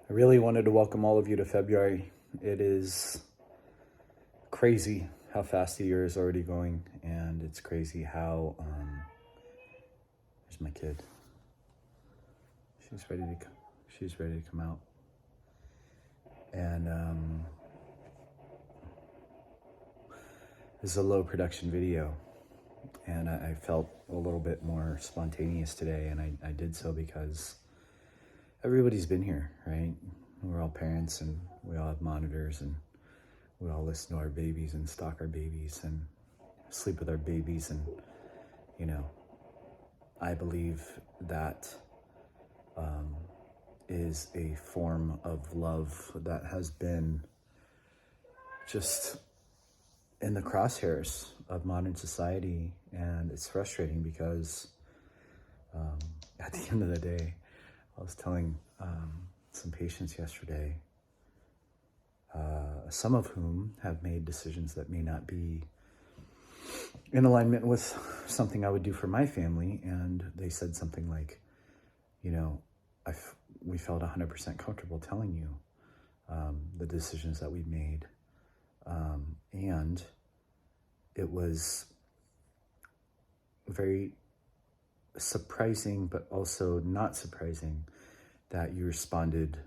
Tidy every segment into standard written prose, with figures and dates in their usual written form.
I really wanted to welcome all of you to February. It is crazy how fast the year is already going, and it's crazy how there's my kid. She's ready to come out, and this is a low production video, and I felt a little bit more spontaneous today, and I did so because everybody's been here, right? We're all parents, and we all have monitors, and we all listen to our babies and stalk our babies and sleep with our babies. And, I believe that is a form of love that has been just in the crosshairs of modern society. And it's frustrating because at the end of the day, I was telling some patients yesterday, some of whom have made decisions that may not be in alignment with something I would do for my family. And they said something like, we felt 100% comfortable telling you the decisions that we made. And it was very surprising, but also not surprising, that you responded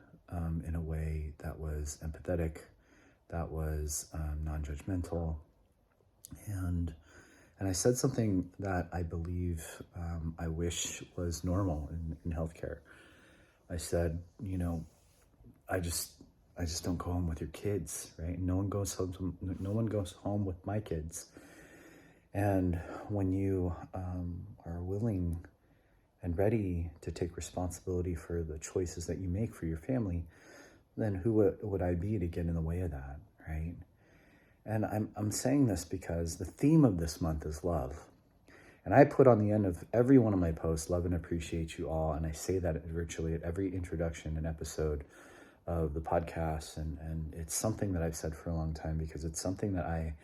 in a way that was empathetic, that was non-judgmental. And I said something that I believe I wish was normal in healthcare. I said, I just don't go home with your kids, right? No one goes home with my kids. And when you are willing and ready to take responsibility for the choices that you make for your family, then who would I be to get in the way of that, right? And I'm saying this because the theme of this month is love. And I put on the end of every one of my posts, love and appreciate you all. And I say that virtually at every introduction and episode of the podcast. And it's something that I've said for a long time, because it's something that I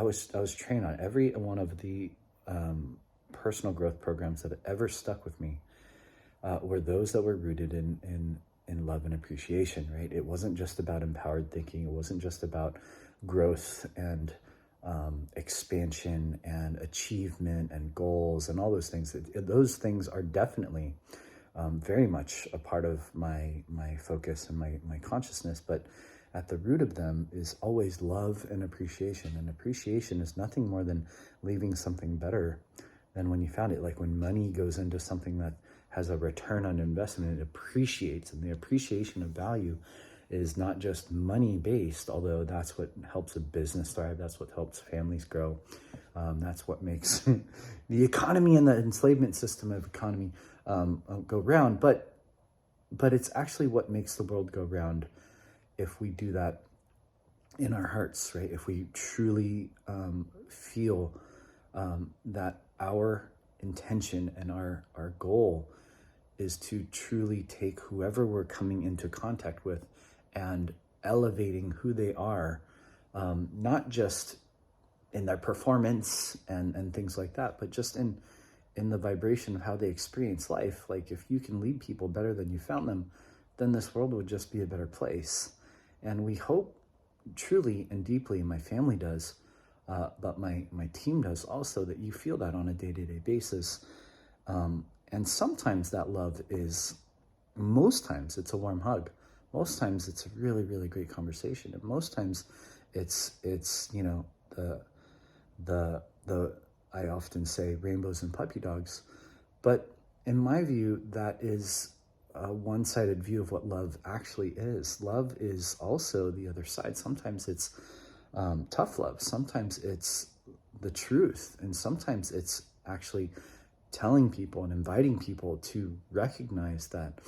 was trained on. Every one of the personal growth programs that ever stuck with me were those that were rooted in love and appreciation, right? It wasn't just about empowered thinking. It wasn't just about growth and expansion and achievement and goals and all those things. Those things are definitely very much a part of my focus and my consciousness, but at the root of them is always love and appreciation. And appreciation is nothing more than leaving something better than when you found it. Like when money goes into something that has a return on investment, it appreciates, and the appreciation of value is not just money based, although that's what helps a business thrive. That's what helps families grow. That's what makes the economy and the enslavement system of economy go round. But it's actually what makes the world go round if we do that in our hearts, right? If we truly feel that our intention and our goal is to truly take whoever we're coming into contact with and elevating who they are, not just in their performance and things like that, but just in the vibration of how they experience life. Like if you can lead people better than you found them, then this world would just be a better place. And we hope truly and deeply, and my family does, but my team does also, that you feel that on a day-to-day basis. And sometimes that love is, most times it's a warm hug. Most times it's a really, really great conversation. And most times it's the I often say rainbows and puppy dogs. But in my view, that is a one-sided view of what love actually is. Love is also the other side. Sometimes it's tough love. Sometimes it's the truth. And sometimes it's actually telling people and inviting people to recognize that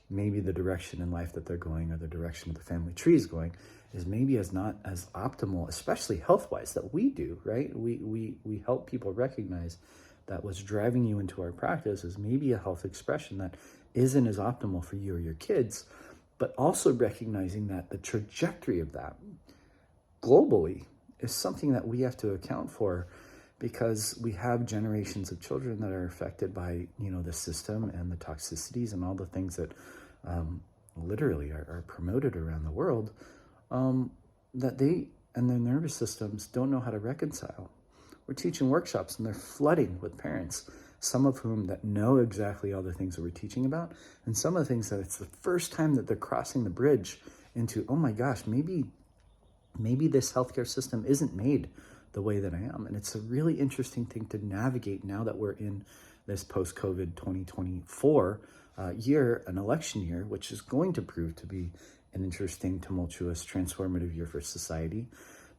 maybe the direction in life that they're going, or the direction the family tree is going, is maybe not as optimal, especially health-wise, that we do, right? We help people recognize that what's driving you into our practice is maybe a health expression that isn't as optimal for you or your kids, but also recognizing that the trajectory of that globally is something that we have to account for, because we have generations of children that are affected by, the system and the toxicities and all the things that literally are promoted around the world, that they and their nervous systems don't know how to reconcile. We're teaching workshops and they're flooding with parents, some of whom that know exactly all the things that we're teaching about, and some of the things that it's the first time that they're crossing the bridge into, oh my gosh, maybe this healthcare system isn't made the way that I am. And it's a really interesting thing to navigate now that we're in this post-COVID 2024 year, an election year, which is going to prove to be an interesting, tumultuous, transformative year for society.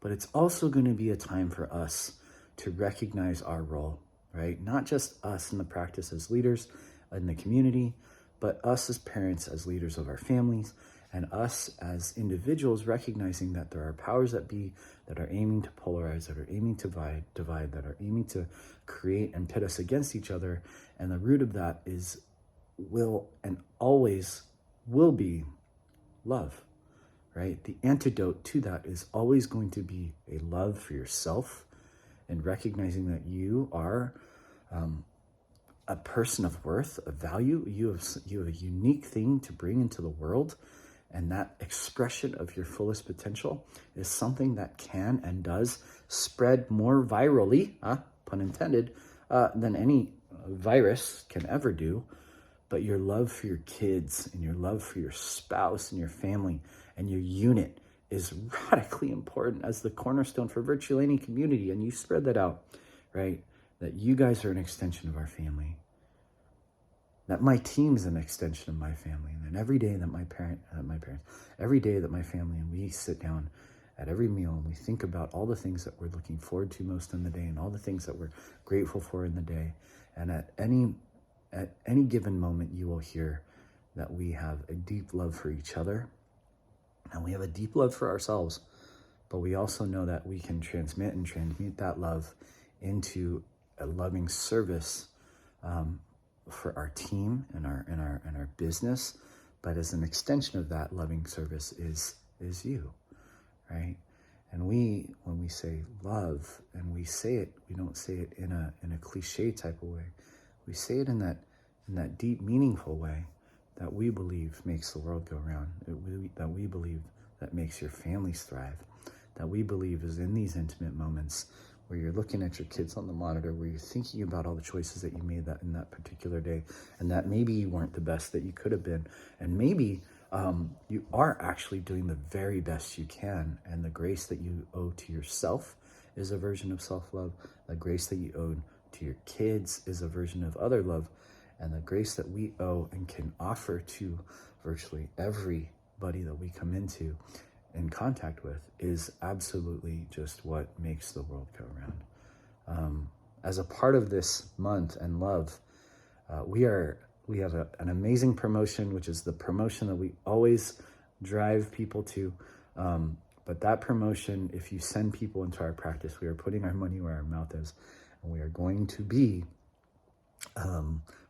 But it's also going to be a time for us to recognize our role, right? Not just us in the practice as leaders in the community, but us as parents, as leaders of our families, and us as individuals recognizing that there are powers that be that are aiming to polarize, that are aiming to divide, that are aiming to create and pit us against each other. And the root of that will and always will be love, right? The antidote to that is always going to be a love for yourself and recognizing that you are a person of worth, of value. You have a unique thing to bring into the world. And that expression of your fullest potential is something that can and does spread more virally, pun intended, than any virus can ever do. But your love for your kids and your love for your spouse and your family and your unit is radically important as the cornerstone for virtually any community. And you spread that out, right? That you guys are an extension of our family. That my team is an extension of my family. And then every day that every day that my family and we sit down at every meal and we think about all the things that we're looking forward to most in the day and all the things that we're grateful for in the day. And at any given moment, you will hear that we have a deep love for each other and we have a deep love for ourselves. But we also know that we can transmit and transmute that love into a loving service for our team and our business. But as an extension of that loving service is you, right? And when we say love and we say it, we don't say it in a cliche type of way. We say it in that deep, meaningful way that we believe makes the world go round, that we believe that makes your families thrive, that we believe is in these intimate moments where you're looking at your kids on the monitor, where you're thinking about all the choices that you made that in that particular day, and that maybe you weren't the best that you could have been, and maybe you are actually doing the very best you can, and the grace that you owe to yourself is a version of self-love. The grace that you owe to your kids is a version of other love, and the grace that we owe and can offer to virtually everybody that we come into in contact with is absolutely just what makes the world go around. As a part of this month and love, we have an amazing promotion, which is the promotion that we always drive people to. But that promotion, if you send people into our practice, we are putting our money where our mouth is, and we are going to be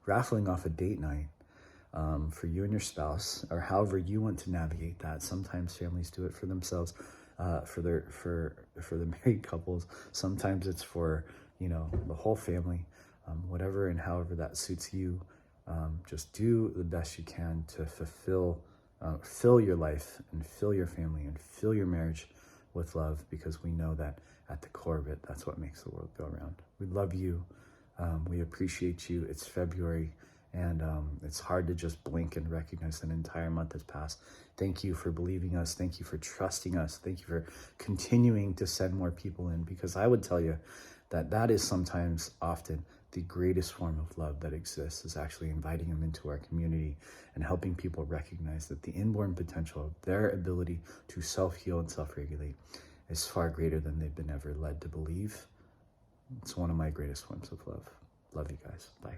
raffling off a date night for you and your spouse, or however you want to navigate that. Sometimes families do it for themselves, for the married couples. Sometimes it's for the whole family. Whatever and however that suits you. Just do the best you can to fill your life and fill your family and fill your marriage with love, because we know that at the core of it, that's what makes the world go around. We love you. We appreciate you. It's February, and it's hard to just blink and recognize an entire month has passed. Thank you for believing us. Thank you for trusting us. Thank you for continuing to send more people in, because I would tell you that is sometimes often the greatest form of love that exists, is actually inviting them into our community and helping people recognize that the inborn potential of their ability to self-heal and self-regulate is far greater than they've been ever led to believe. It's one of my greatest forms of love. Love you guys. Bye.